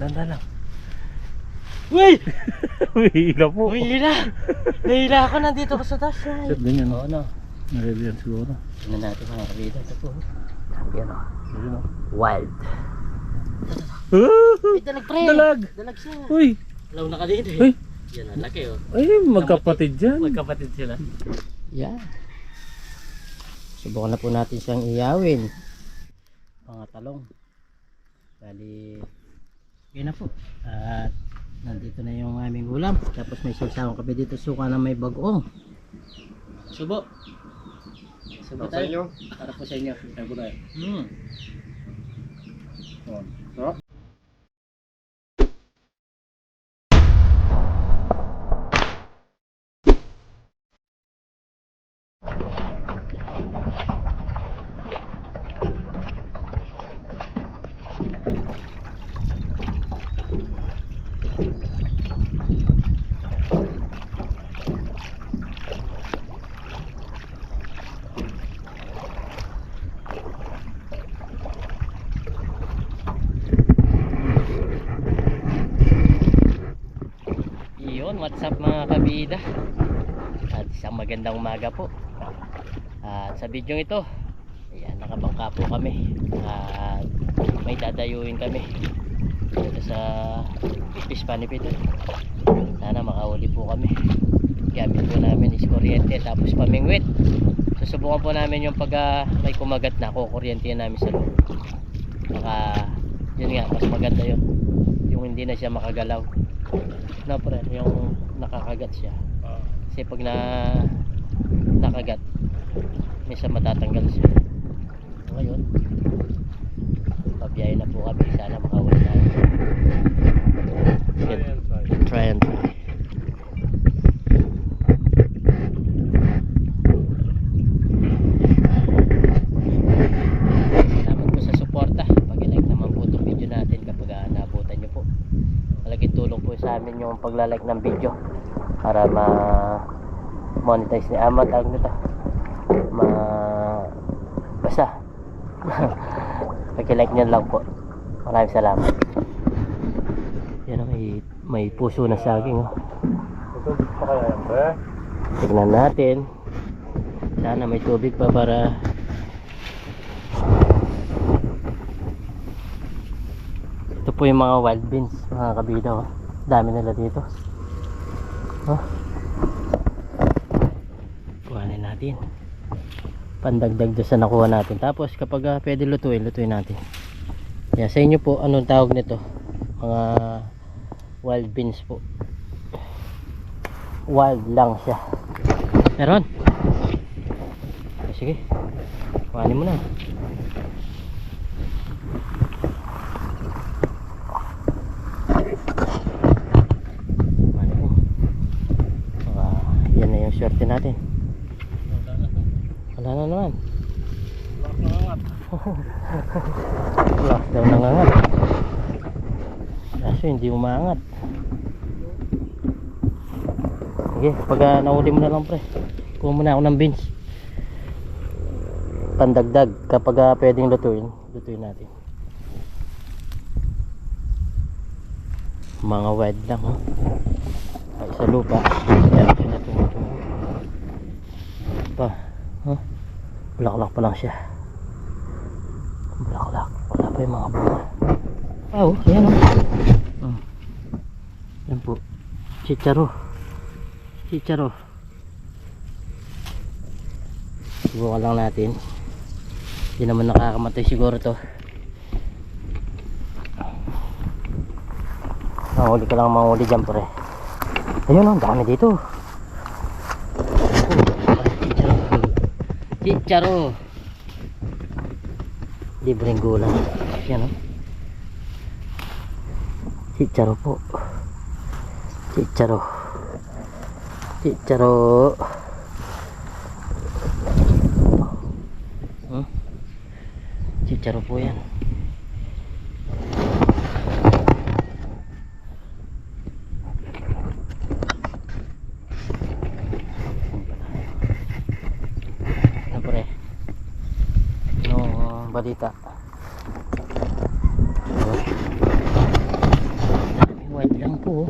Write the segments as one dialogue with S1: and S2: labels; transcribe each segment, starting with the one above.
S1: Tanda lang. Uy! Hila po.
S2: Uy, hila. Nahila ako, nandito ko sa taas.
S1: Sir, ganyan.
S2: Oo, no.
S1: Naliliyan siguro.
S2: Ano natin mga kabida. Ito po. Yan o.
S1: Ayun o.
S2: Wild. Ay, dalag pre.
S1: Dalag.
S2: Dalag siya.
S1: Uy!
S2: Alaw na kanina eh.
S1: Uy!
S2: Yan o, laki o.
S1: Ay, magkapatid dyan.
S2: Magkapatid sila. Yan. Subukan na po natin siyang iyawin. Pangatalong. Bali, yun na po. At nandito na yung aming ulam. Tapos may sasawang kape dito. Suka na may bagoong. Subo. Subo
S3: Para sa inyo.
S2: Para po sa inyo.
S3: Ayan po tayo. Sarap.
S2: What's up mga kabida, at isang magandang umaga po. At sa video ito, ayan, nakabangka po kami at may dadayuin kami dito sa Fish Panipit. Sana makahuli po kami. Gamit po namin is kuryente tapos pamingwit. Susubukan po namin yung pag may kumagat na, kukuryente namin sa loob. Baka yun nga, mas maganda yun, yung hindi na siya makagalaw na pre, yung nakakagat siya. Kasi pag nakagat minsan matatanggal siya. Ngayon pabiyahe na po kami, sana makawala na. Try and try. Salamat po sa suporta. Pag-like naman po itong video natin kapag naabutan nyo po. Malaking tulong po sa amin yung paglalike ng video para ma-monetize ni Ama, tawag nito, basta pag-like nyo lang po. Maraming salamat. Yan, may puso na saging oh.
S3: Pa kaya yan, pre?
S2: Tignan natin, sana may tubig pa para ito po yung mga wild beans mga kabida oh. Dami nila dito oh. Kuhanin natin pandagdag doon sa nakuha natin. Tapos kapag pwede lutuin natin. Yan, sa inyo po anong tawag nito? Mga wild beans po. Wild lang siya. Meron? Sige, kuhanin mo na. Yan na yung swerte natin. Wala na naman. Relax daw nangangat. Kaso hindi umangat. Sige, pag nahuli mo na lang pre, kuha muna ako ng beans pandagdag kapag pwedeng lutuin natin. Mga wild lang oh. Ay, sa lupa yan, pinatungtong pa huh? Bulaklak pa lang siya. Bulaklak, wala pa yung mga bunga. Oh, yan oh. Yan po, chicharo. Subukan lang natin. Hindi naman nakakamatay siguro to. Mahuli ka lang, mahuli dyan pre. Ayun, ang dami dito. Chicharo. Libreng gulay. Yan o. Chicharo po. Chicharo. Chicharo po yan. balita. po. Oh.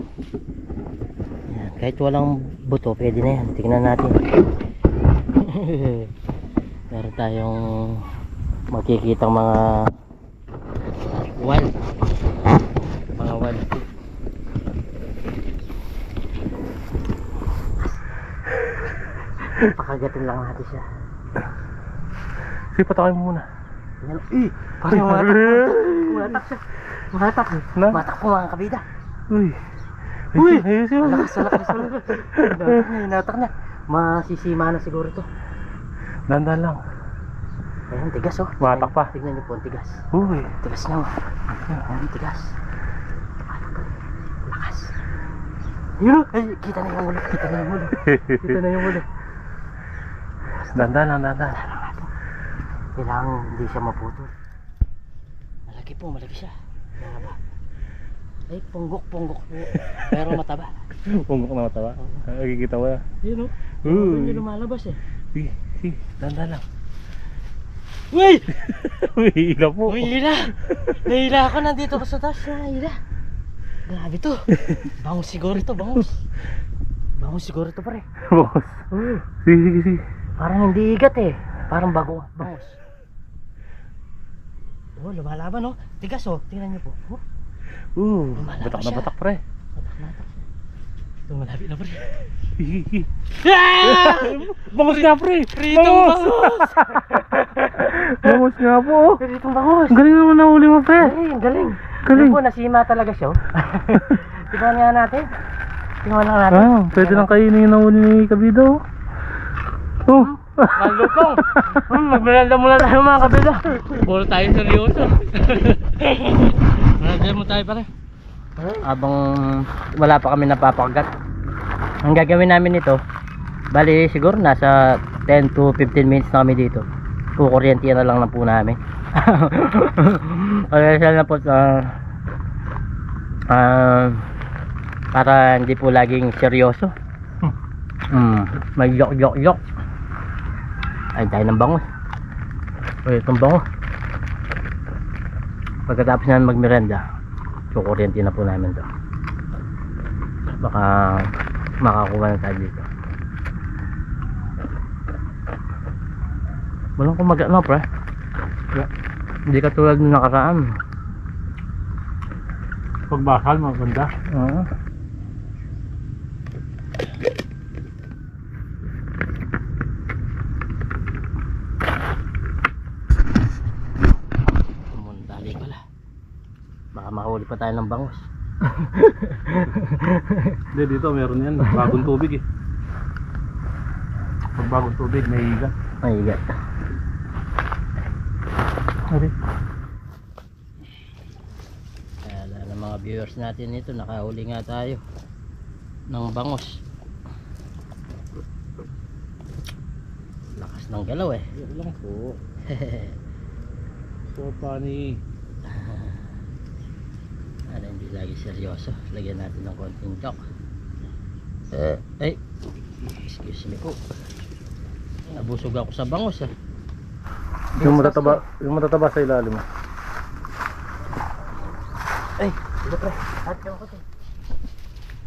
S2: Yan. Kahit walang buto, pwede na yan. Tingnan natin. Meron tayong makikitang mga wal. Mga wal. Pakagatin lang natin siya.
S1: Sige, patakin mo muna.
S2: Yan. Parang matak. Matak siya. Matak.
S1: Na?
S2: Matak po mga kabida.
S1: Uy.
S2: Uy!
S1: Ayos yun.
S2: Malakas. Natak niya. Masisima na siguro to.
S1: Dandan lang.
S2: Ayan, tigas oh.
S1: Matak pa.
S2: Tignan niyo po, ang tigas.
S1: Uy.
S2: Tigas niya oh. Ayan, tigas. Lakas. Yun oh. Ay, kita na yung ulo. Kita na yung ulo.
S1: Dandan lang, dandan.
S2: Kailangan hindi siya maputol. Malaki siya. Mahaba. Ay, punggok po. Pero mataba.
S1: Punggok na matawa. Nakikita ko na.
S2: Yun oh.
S1: Uy.
S2: Hindi lumalabas eh.
S1: Sige, dandan lang.
S2: Uy!
S1: Uy, hila po.
S2: Uy, nahila ako, nandito ko sa taas. Nahila. Grabe to. Bangus siguro ito, bangus. Bangus siguro ito pare.
S1: Boss. Sige.
S2: Parang hindi igat eh. Parang bangus. Oh, lumalaban oh. Tigas oh. Tingnan niyo po. Lumalabas
S1: Batak na
S2: siya.
S1: batak, pre.
S2: Batak. Lumalapit na pare.
S1: Sige. Bangus nga, pre.
S2: Pritong bangus.
S1: Bangus nga po.
S2: Pritong bangus.
S1: Ang galing naman nahuli mo, pre.
S2: Ay, galing.
S1: Galing.
S2: Ano po, nasima talaga siya oh. Tingnan nga natin. Tingnan lang natin.
S1: Pwede lang kainin yung nahuli ni Kabido.
S2: Malutong. Magmerenda muna tayo mga kabila. Puro tayo seryoso. Merenda mo tayo pare. Abang wala pa kami napapakagat. Ang gagawin namin ito, bali siguro nasa 10 to 15 minutes na kami dito. Kukuryente na lang po namin. Pasensya na po para hindi po laging seryoso. May yok. Ay, tayo ng bangus. Uy, itong bangus. Pagkatapos namin magmerenda, kukuryente na po namin to. Baka makakuha na tayo dito. Walang kumagat na, pre. Hindi katulad ng nakaraan.
S1: Pagbakal, maganda.
S2: Oo. Dali pala. Baka makahuli pa tayo ng bangus.
S1: Hindi, dito meron yan. Bagong tubig eh. Pag bagong tubig, may higa.
S2: Mahigat. Kaya ng mga viewers natin ito, nakahuli nga tayo ng bangus. Lakas ng galaw eh.
S1: Yan lang po. So funny.
S2: Ano, hindi lagi seryoso. Lagyan natin ng konting chok. Ay, excuse me po. Nabusog ako sa bangus ah.
S1: Yung matataba sa ilalim.
S2: Ay, dito pre. At yung ko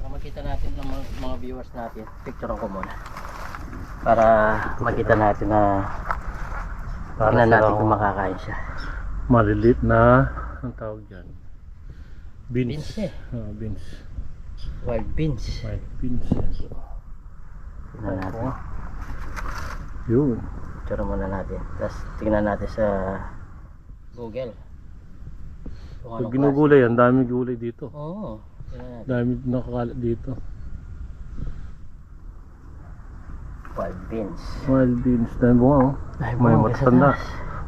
S2: para makita natin ng mga viewers natin. Picturean ko muna. Para makita natin na tingnan natin kung makakain siya.
S1: Maliliit na, ang tawag dyan? Beans.
S2: Beans eh.
S1: Beans.
S2: Wild beans.
S1: Wild beans.
S2: Tingnan natin.
S1: Yun.
S2: Picturean muna natin. Tapos tingnan natin sa Google. Kung
S1: Pag
S2: anong
S1: ginugulay yan, dami gulay dito.
S2: klase. Oo. Tingnan natin.
S1: Dami nakakalat dito.
S2: Wild beans.
S1: Wild beans. Dami bunga oh.
S2: Ay,
S1: May
S2: bunga,
S1: matanda.
S2: sa taas.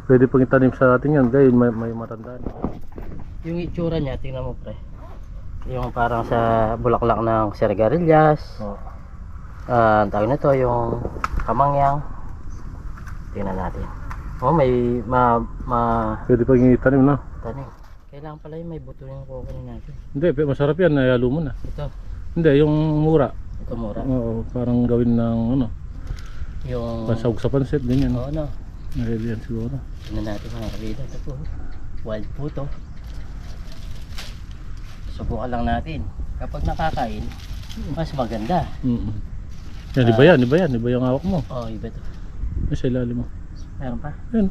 S1: Pwede pang itanim sa atin yan. Gayun, may matanda.
S2: Yung itsura niya, tingnan mo pre. Yung parang sa bulaklak ng sergarillas.
S1: Oh.
S2: Ang tawag nito yung kamangyang. Tingnan natin. Oh, may
S1: Pwede pang itanim na.
S2: tanim. Kailangan pala yung may buto yung kukunin natin.
S1: Hindi, masarap yan. Nayalo mo na.
S2: Ito,
S1: Hindi, yung mura.
S2: ito mura.
S1: Oo, parang gawin ng ano,
S2: Yung
S1: pasawag sa pansit, ganyan.
S2: Oo, no.
S1: Ready yan siguro.
S2: Tingnan natin mga kabida. Ito po. Wild po to. Subukan lang natin. kapag nakakain, mas maganda.
S1: Yan, di ba yan? Di ba yan? Di ba yung hawak mo?
S2: Oo, iba to.
S1: Ay, sa ilalim mo.
S2: Meron pa?
S1: Yan.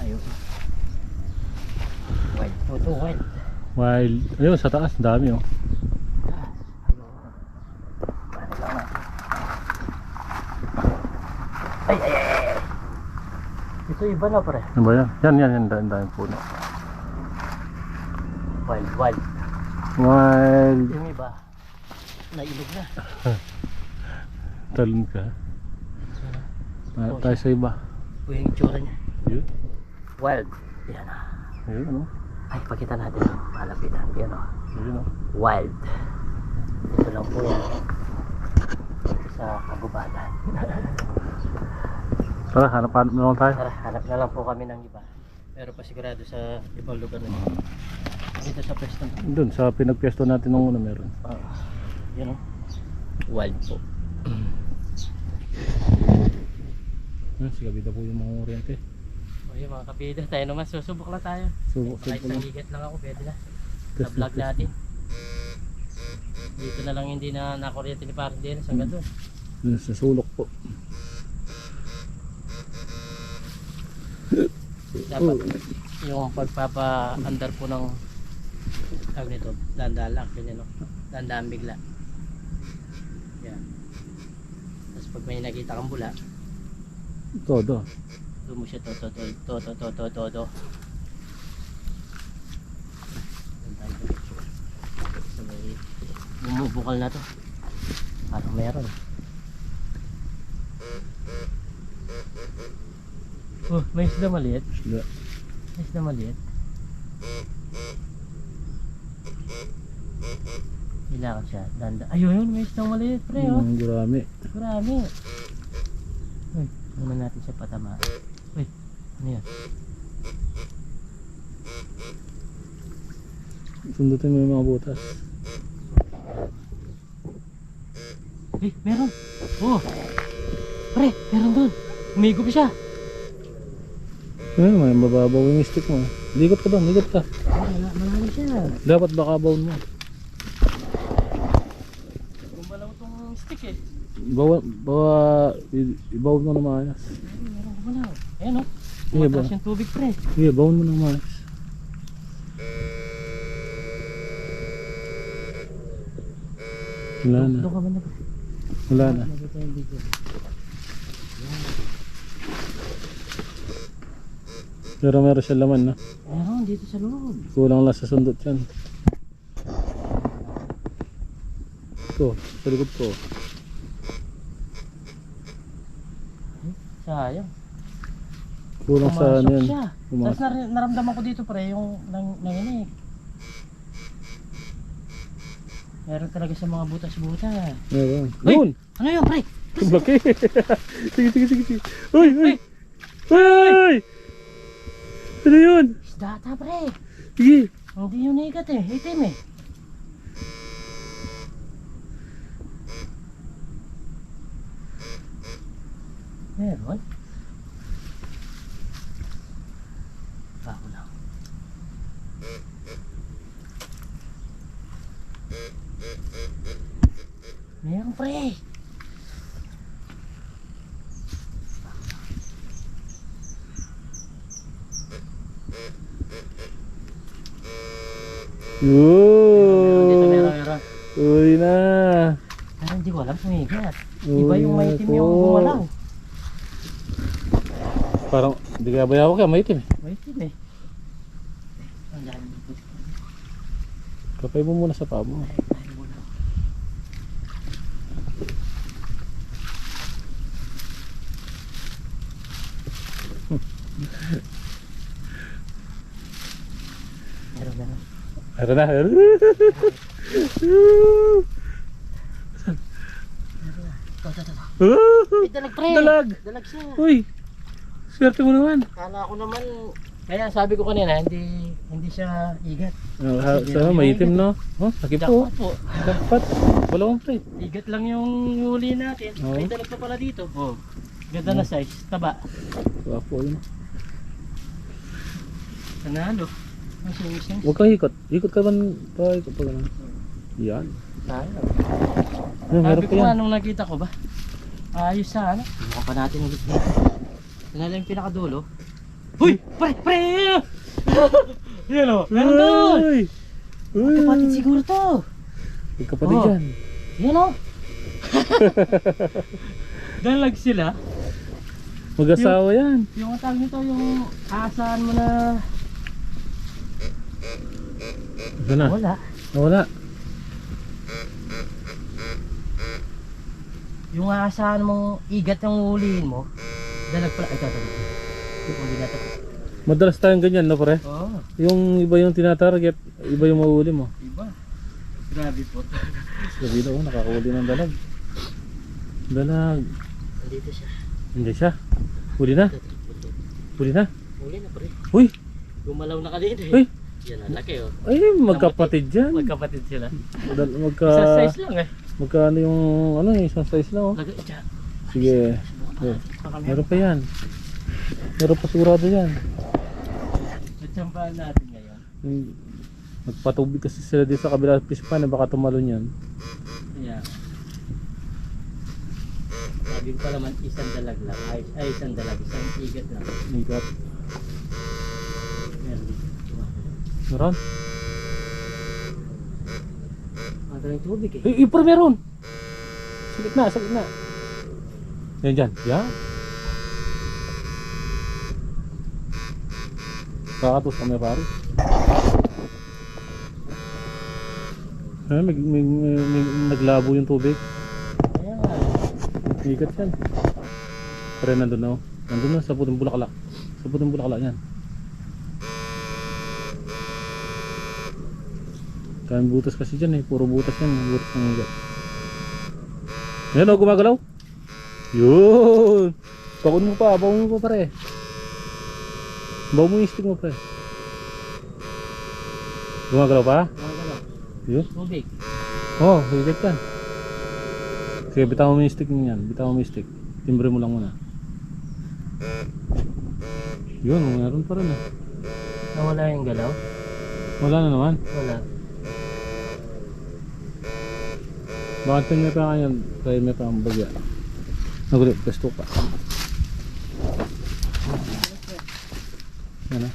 S2: Ayun. Wild. Ito, wild.
S1: Wild. Ayun, sa taas. Dami oh.
S2: Ay, ay, ay, ay. Ito iba na pre.
S1: Ano ba yan? Yan. Dami puno.
S2: Wild, wild.
S1: Wild.
S2: Yung iba, nailog na.
S1: Talon ka. Tayo sa iba.
S2: Ito yung itsura niya.
S1: Yun.
S2: Wild. Yan ah.
S1: Ayun oh.
S2: Ay, pakita natin. Malapitan. Yan oh.
S1: Ayun oh.
S2: Wild. Ito lang po yan. Sa kagubatan.
S1: Tara, hanap na lang tayo.
S2: Tara, hanap na lang po kami ng iba. Pero pa sigurado sa ibang lugar na dito. Dito sa pwesto na.
S1: Doon, sa pinagpwesto natin nung una meron.
S2: Yan o. Wild po.
S1: Sige, bida po yung mga oriente.
S2: O yun mga kapida, tayo naman. Susubok lang tayo. Kahit
S1: Subok lang.
S2: nagigat lang ako, pwede na. Sa vlog natin. Dito na lang hindi na nakuryente ni Parang Dennis hanggang doon.
S1: Doon sa sulok po.
S2: Dapat yung pagpapa-andar po ng tawag nito, dandaan lang ganyan no. Dandaan bigla. Yan. Tapos pag may nakita kang bula,
S1: Todo.
S2: doon mo siya to. So may bumubukal na to. Parang meron. Oh, may isda maliit.
S1: Sila.
S2: May isda maliit. Kailangan siya. Ayun, may isda maliit pre oh.
S1: Gurami.
S2: Marami. Uy, naman natin siya patama. Uy, ano yan?
S1: Sundutin mo yung mga butas.
S2: Eh, meron. Oh. Pre, meron doon. Umigop siya.
S1: Ayun, may mababaw yung stick mo. Ligot ka doon, ligot ka.
S2: Marami siya.
S1: Dapat baka baon mo.
S2: Gumalaw tong stick eh.
S1: Ibaon mo na maayos.
S2: Meron gumalaw. Ayan oh.
S1: Sige,
S2: Tumatras yung tubig pre.
S1: Sige, baon mo na maayos. Wala na.
S2: Doon ka ba na?
S1: Wala na.
S2: Nakita yung video.
S1: Pero meron siya laman na.
S2: Meron dito sa loob.
S1: Kulang lang sa sundot yan. Ito, sa likod ko.
S2: Sayang.
S1: Kulang sa ano yan.
S2: siya.
S1: Pumasok.
S2: Tapos naramdaman ko dito pre yung nanginig. Meron talaga sa mga butas-butas.
S1: Meron.
S2: Uy!
S1: Yun!
S2: Ano yun pre?
S1: Ang laki! Sige. Uy! Uy! Ano yun?
S2: Isda ata pre.
S1: Sige!
S2: Hindi yun ikat eh. Itim eh. Meron? Bago lang. Meron pre. Dito
S1: Yun!
S2: meron.
S1: Uy na!
S2: Pero hindi ko alam kung ikat.
S1: Uy,
S2: Iba yung maitim yung
S1: ako.
S2: gumalaw.
S1: Parang, hindi ka bayaw ka, maitim eh.
S2: Maitim eh. Ang dami dito.
S1: Kapay mo muna sa paa mo.
S2: Meron.
S1: Meron na, meron.
S2: Ay, dalag pre.
S1: Dalag.
S2: Dalag siya.
S1: Uy! Swerte mo naman.
S2: Kala ko naman, kaya sabi ko kanina, hindi siya igat.
S1: Sana maitim no? Oh, sakit po.
S2: Jackpot po.
S1: Dapat. Wala kong pre.
S2: Igat lang yung huli natin.
S1: Oo.
S2: May dalag pa pala dito. Oh. Ganda na size, taba.
S1: Wapo yun.
S2: Nanalo. Ang sinis.
S1: Huwag kang ikot. Ikot ka man. Ikot pa ganun. Yan.
S2: Sayang.
S1: Meron
S2: Sabi
S1: pa
S2: ko
S1: yan.
S2: nga nung nakita ko ba, ayos sana. Buka pa natin ulit dito. Ito na lang yung pinakadulo. Uy! Pre! Yan o! Meron doon!
S1: Uy! Uy!
S2: Kapatid siguro to!
S1: Magkapatid
S2: Oh.
S1: yan.
S2: Yan o! Dalag sila.
S1: Mag-asawa yan.
S2: Yung tawag nito, yung aasahan mo na
S1: Ito na.
S2: wala.
S1: Wala.
S2: Yung aasahan mo, igat yung hulihin mo. Dalag pala. Ay, tatawag. Yung huli na ito.
S1: Madalas tayong ganyan, no, pre?
S2: Oo.
S1: Yung iba yung tinatarget, iba yung mahuli mo.
S2: Iba. Grabe po.
S1: Sabi daw, nakakahuli ng dalag. Dalag.
S2: Nandito siya.
S1: Hindi siya. Huli na. Huli na.
S2: Huli na pre.
S1: Uy!
S2: Gumalaw na kanina eh.
S1: Uy!
S2: Yan ang laki oh.
S1: Ay, magkapatid yan.
S2: Magkapatid sila.
S1: Magka...
S2: Isa size lang eh.
S1: Magkano yung ano, isang size lang, oh.
S2: Lagay siya.
S1: Sige. Oh. Meron pa yan. Meron pa sigurado yan.
S2: Natsambahan natin ngayon.
S1: Nagpatubig kasi sila dito sa kabila fish pan, baka tumalon yan.
S2: Yeah. Sabi ko pala man isang dalag lang. Ay isang dalag. Isang igat lang.
S1: Ikat.
S2: Meron dito.
S1: Meron?
S2: Mata ng tubig eh.
S1: Eh, pero meron! Sa gitna, sa gitna. Yan dyan. Yan. Kakatos kami pare. May naglabo yung tubig.
S2: Ayan nga.
S1: Ikat yan. Pero nandun na, oh. Nandun na sa putong bulaklak. Sa putong bulaklak yan. Kaming butas kasi dyan eh. Puro butas yan. Butas ng igat. Yan o, gumagalaw. Yun. Bakon mo pa. Bakon mo pa pare. Bawa mo yung stick mo pare. Gumagalaw pa?
S2: Gumagalaw.
S1: Yun.
S2: Tubig.
S1: Oh, igat yan. Sige, bitaw mo yung stick niyan. Bitaw mo yung stick. Timbre mo lang muna. Yun, meron pa rin eh.
S2: Nawala yung galaw?
S1: Wala na naman.
S2: Wala.
S1: Bakit may pa kanyan? Kaya may pa ang bagya. Nagulit, pesto pa. Yan ah.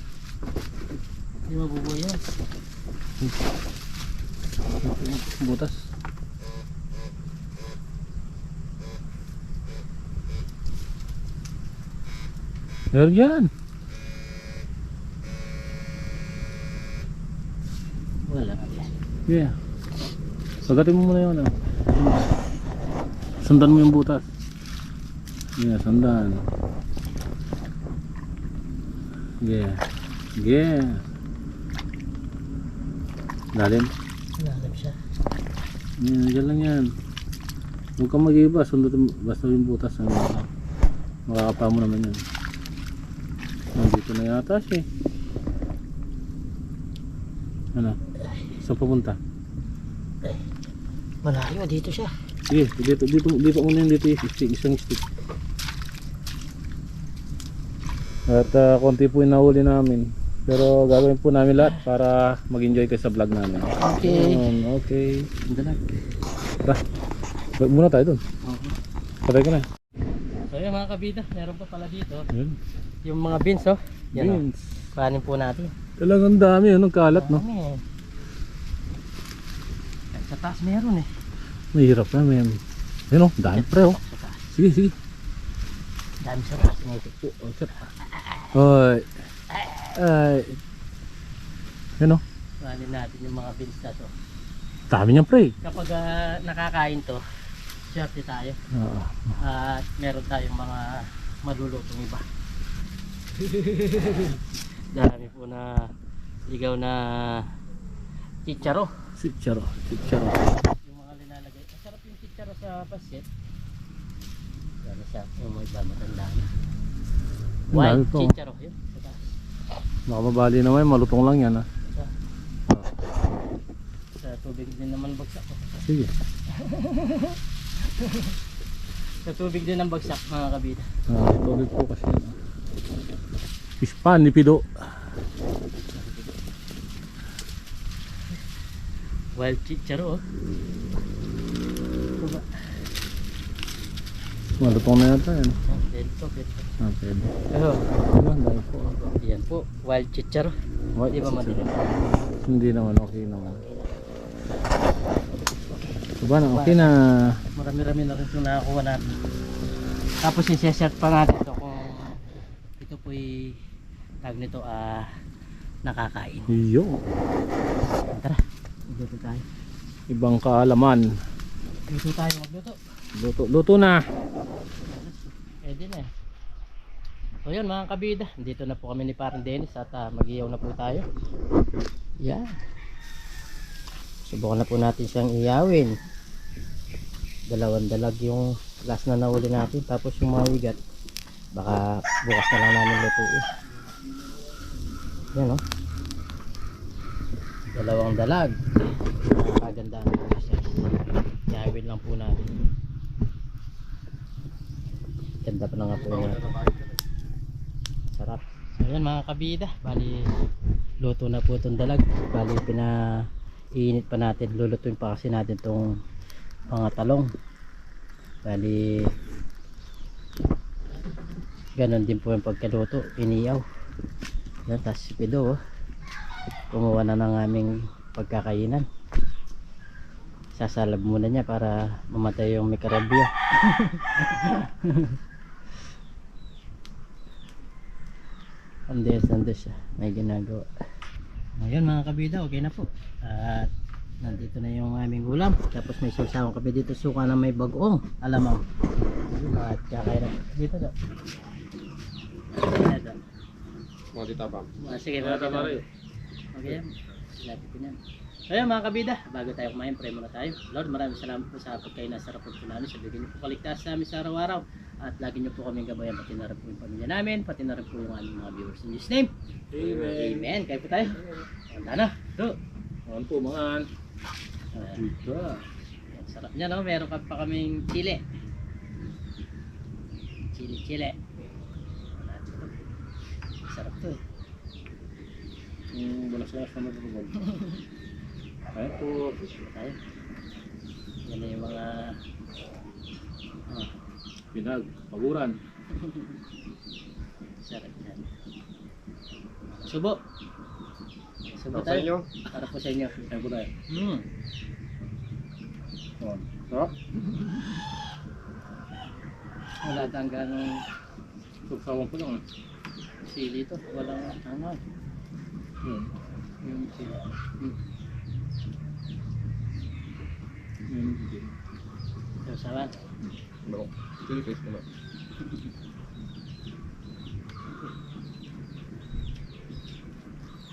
S2: Hindi mabubuhay yan.
S1: Butas. Meron yan.
S2: Wala.
S1: Yeah. Sagatin mo muna yun ah. Sundan mo yung butas. Yeah, sundan. Yeah. Yeah. Lalim.
S2: Lalim siya.
S1: Yeah, dyan lang yan. Huwag kang mag-iba. Sundan basta yung butas. Makakapa mo naman yan. Nandito na yata siya. Ano? Saan pupunta?
S2: Malayo, dito siya.
S1: Sige, dito muna yung dito yung stick, isang stick. At konti po yung nahuli namin. Pero gagawin po namin lahat para mag-enjoy kayo sa vlog namin.
S2: Okay.
S1: Okay.
S2: Dalag.
S1: Vlog muna tayo dun. Patay ka na.
S2: So yun mga kabida, meron pa pala dito.
S1: Yun.
S2: Yung mga beans oh. Yan oh.
S1: Beans.
S2: Kuhanin po natin.
S1: Talagang dami yun, ang kalat no.
S2: Dami eh. Sa taas meron eh.
S1: Mahirap na men. Yun o, dami pre oh.
S2: Sa taas.
S1: Sige, sige.
S2: Dami sa taas.
S1: Oy. Ay. Yun o.
S2: Kuhanin natin yung mga beans na to.
S1: Dami niyan pre.
S2: Kapag nakakain to, swerte tayo.
S1: Oo.
S2: At meron tayong mga malulutong iba. Dami po na ligaw na chicharo.
S1: Chicharo.
S2: Yung mga linalagay. Masarap yung chicharo sa pasit. Dami siya. Yung mga iba matanda na.
S1: Ang
S2: Wild
S1: dami po.
S2: chicharo. Yun. Sa taas.
S1: Baka mabali naman, malutong lang yan ha.
S2: Sa tubig din naman bagsak.
S1: Sige.
S2: Sa tubig din ang bagsak mga kabida.
S1: Tubig po kasi yan. Fish pan ni Pido.
S2: Wild chicharo oh. Diba?
S1: Malutong na yata yan.
S2: Dito.
S1: Ah, pwede.
S2: Oh,
S1: Diba, dahil po.
S2: yan po, wild chicharo.
S1: What?
S2: Di ba madilim?
S1: Hindi naman, okay naman. Diba na, okay na.
S2: Marami-rami na rin itong nakakuha natin. Tapos i-set pa natin ito kung ito po'y tag nito nakakain.
S1: Yo.
S2: Tara, magluto tayo.
S1: Ibang kaalaman.
S2: Magluto tayo, magluto.
S1: Luto na.
S2: Pwede na eh. So yun mga kabida, dito na po kami ni Parang Dennis at mag-iyaw na po tayo. Yan. Subukan na po natin siyang iyawin. Dalawang dalag yung last na nahuli natin. Tapos yung mga wigat, baka bukas na lang namin lutuin. Yan o. Dalawang dalag. Nakakaganda na po siya. Iyawin lang po natin. Ganda pa na nga po natin. Sarap. So yan mga kabida, bali luto na po itong dalag. Bali iinit pa natin, lulutuin pa kasi natin itong mga talong. Bali ganon din po yung pagkaluto, iniyaw. Yan, tas si Pido kumuha na ng aming pagkakainan. Sasalab muna niya para mamatay yung mikarabyo. Nandun siya, may ginagawa. Ngayon mga kabida, okay na po. At nandito na yung aming ulam. Tapos may sasawang kape dito, suka na may bagoong alamang. At kakain na dito daw.
S3: Mga titabang.
S2: Sige, mga kabida. Okay yan, lapit ko yan. Ayun mga kabida, bago tayo kumain, pray muna tayo. Lord, maraming salamat po sa pagkain na sarap po namin. Sa bigyan niyo po kaligtas sa amin sa araw-araw. At lagi niyo po kaming gabayan, pati na rin po yung pamilya namin, pati na rin po yung aming mga viewers. In Jesus name, Amen. Kaya po tayo. Handa na. Ito.
S1: Ayan po mga.
S2: Sarap niya no, meron pa kaming chile. Chile. Sarap to eh.
S1: Balas-balas na matutugod. Ayan po.
S2: Tayo. Yan na yung mga
S1: Pinag, paguran.
S2: sarap yan. Subo
S3: Para sa
S2: tayo.
S3: inyo.
S2: Para po sa inyo.
S1: Ayan po tayo. Ayan.
S3: Sarap.
S2: Wala tang ganong
S1: Sagsawang po lang.
S2: sili to. Walang ano. Yung sili. Sasawan.
S3: Bro, chili paste naman.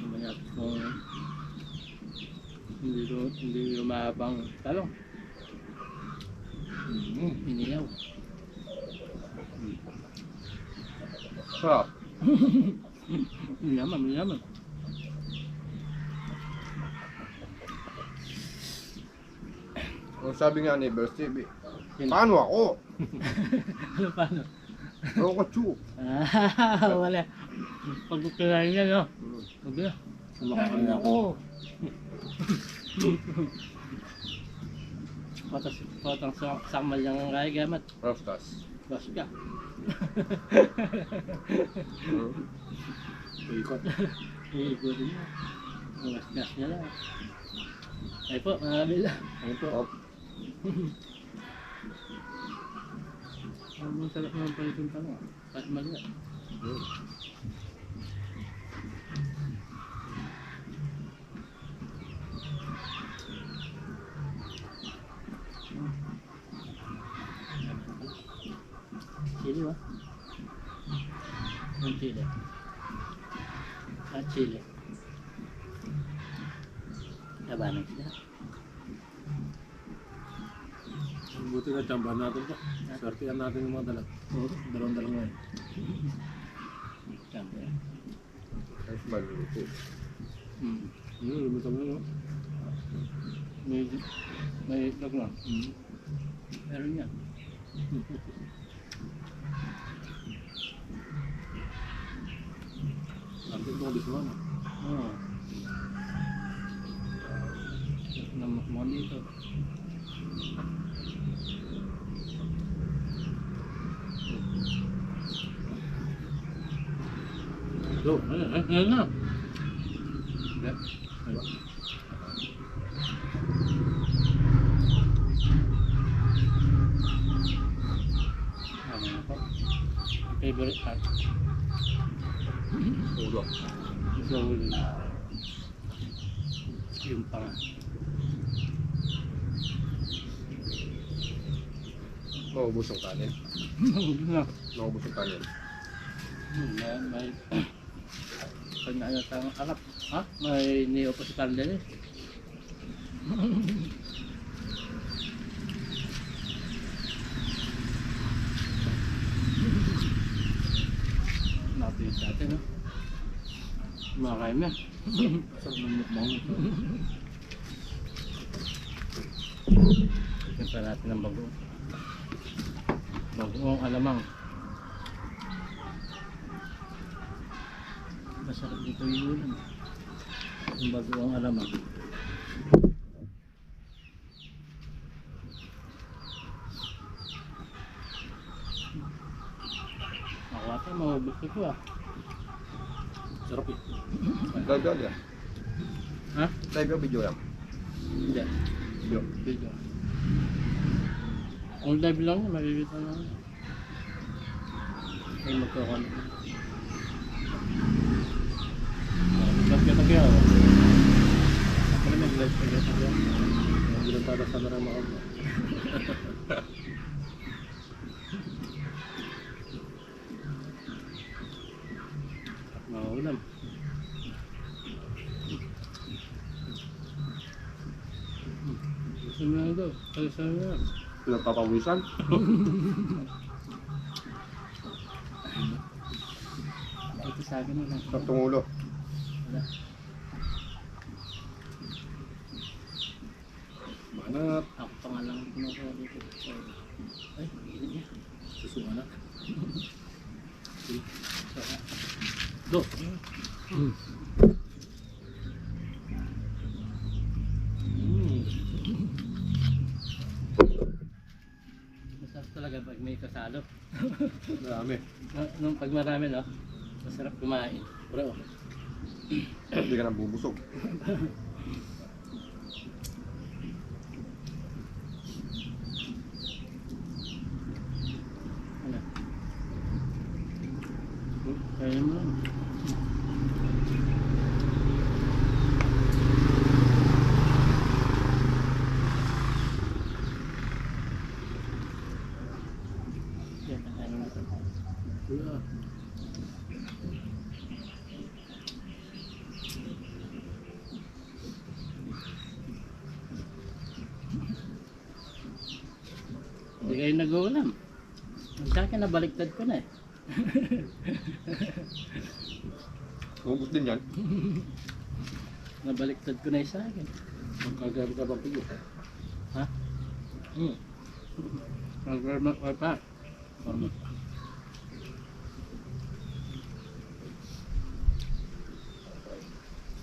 S2: Manyak kung hindi lumabang talong. Iniyaw.
S3: Sarap.
S2: Yaman.
S3: Ang sabi nga ni Bers TV, paano ako?
S2: Paano?
S3: Ako chu.
S2: Wala. Pagkakain niya, no? Wala.
S1: Sumakakali ako.
S2: Patang samal yung kaya gamat.
S3: Rostas.
S2: Bas ka.
S1: Ikot.
S2: Iigutin niya. Gas niya lang. Ay po, mga kabila.
S1: Ayan po.
S2: Ang sarap naman pa itong tanong. Kahit maliit. Chili ba? Ang chili. Chili. Labanan sila.
S1: Buti na tsambahan natin po. Swertihan natin yung mga dalag. Dalawang-dalawang ngayon.
S2: Siyempre.
S3: Ay, maluto.
S1: Lumitang na.
S2: May itlog na. Meron yan.
S1: Natin ito kabis naman.
S2: Oo. Sarap naman.
S1: Mga dito. So, ayun na. Ayun. Ano na po? Favorite part.
S3: Ulo.
S1: So, yung pang
S3: Maubos yung kanin.
S1: na.
S3: Maubos yung kanin.
S1: May pag na tayong arap. Ha? May niyo pa si Candel eh. Natin sa atin, no? Kumakain na. Sarap ng mukbang. Siyempre natin ang bago. Bagoong alamang. Masarap dito yung ulam. Yung bagoong alamang. Ako ata mabubos ko ah. Sarap eh.
S3: Live yan.
S1: Ha?
S3: Live yung video yan.
S1: Hindi.
S3: Video.
S1: Video. Ang live lang yun, makikita lang. Ay magkakalit. Nagkakagaya ako. Ako na nag-live kagaya. Hindi lang para sa marang maog. At maulam. Gusto mo na ito. Gusto mo na.
S3: Pinagpapawisan.
S1: Ito sa akin na lang.
S3: Saktong ulo.
S1: Wala.
S3: Manat.
S1: Ako pa nga lang kinukuha dito. Ay, init niya. Susunga na. Do. Masarap talaga pag may kasalo.
S3: Marami.
S1: Nung pag marami, no? Masarap kumain. Bro.
S3: Hindi ka nang bubusog.
S1: Ano? Kaya mo lang. Yan, ano na ito? Wala. Hindi kayo nag-uulam. Sa akin, nabaliktad ko na eh.
S3: Ubus din yan.
S1: Nabaliktad ko na yung sa akin.
S3: Magkagabi ka ba piyo?
S1: Ha? Nag-warm-up pa. Warm-up.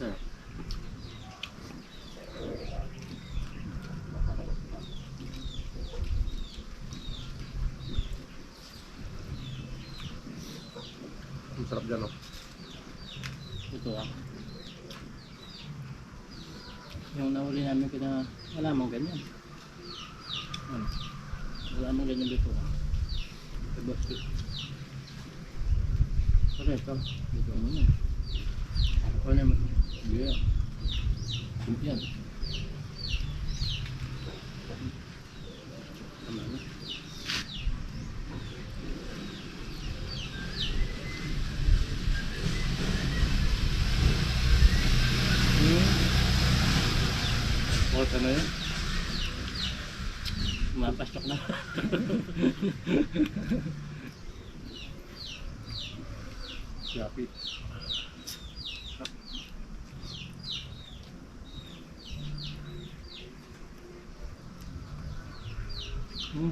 S1: Sarap.
S3: Ang sarap dyan, oh.
S1: Ito ah. Yung nahuli namin kina wala mong ganyan. Wala mong ganyan dito ah. Sa basket. Pero ito, dito mo na. Ano naman? Yeah. Yan. Tama na. Oras na yun. Mapastok na.
S3: Yapi.
S1: Yes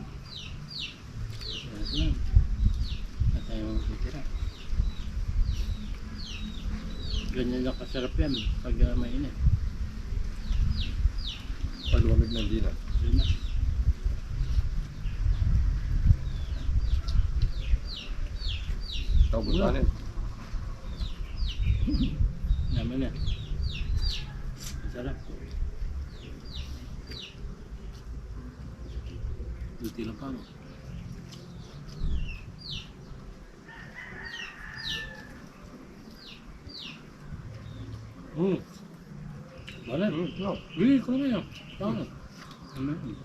S1: lang. At tayo titira. Ganyan lang kasarap yan pag mainit.
S3: Paluwang na hindi na.
S1: Yun na.
S3: Ikaw busanin.
S1: Yaman na. Sarap. Duty lang pa, no? Wala.
S3: No.
S1: Hindi, ko naman yan. Tama. Ano yun?